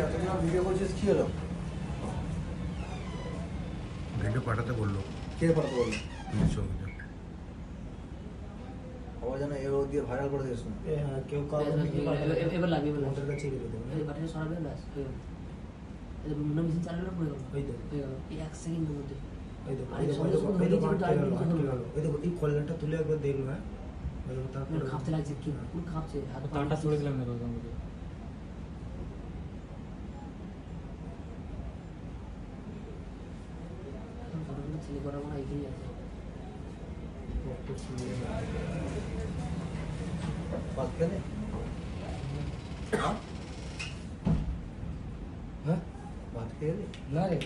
এতদিন ভিডিও করছিস কি হলো? ভিডিও পাঠাতে বললো, কে পাঠাতে বললো? পুলিশ সঙ্গে। আবার যেন এ ও দিয়ে ভাইরাল করে দিয়েছ না। কেউ কারো ভিডিও পাঠালে এবার লাগবে ওদের কাছে রেখে দেবো। এই বাটনে সরাবে ব্যাস হয়ে গেল। এই মুন্না মেশিন চালালে পড়ে গেল। ওই তো হয়ে গেল এই 1 সেকেন্ডের মধ্যে। ওই তো আরে ওই সঙ্গে তো সঙ্গে ওই তো হয়ে আটকে যাচ্ছে, গেল, টাইম আটকে গেল। ওই তো এই কল্যাণটা তুলে একবার দেখলো, হ্যাঁ ওই তো তারপরে কাঁপতে লাগছে কি পুরো কাঁপছে হাত পা তারটা ছড়ে দিলাম না ওখান থেকে। ফটোগুলো ছেলে করা মনে হয় এখানেই আছে। বাদ কেনে? হ্যাঁ ভাত খেয়ে এলি? না রে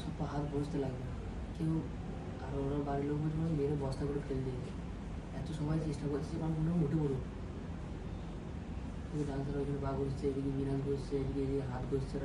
সব হাত বসতে লাগবে কেউ। আর ওরা বাড়ির লোক বলছে মানে মেরে বস্তা করে ফেল দিয়ে এত সময় চেষ্টা করছে কারণ মনে হয় উঠে পড়ুক। ডান্সার ওইখানে পা ঘুরছে, এদিকে মিনাজ ঘুরছে, এদিকে হাত ঘুরছে।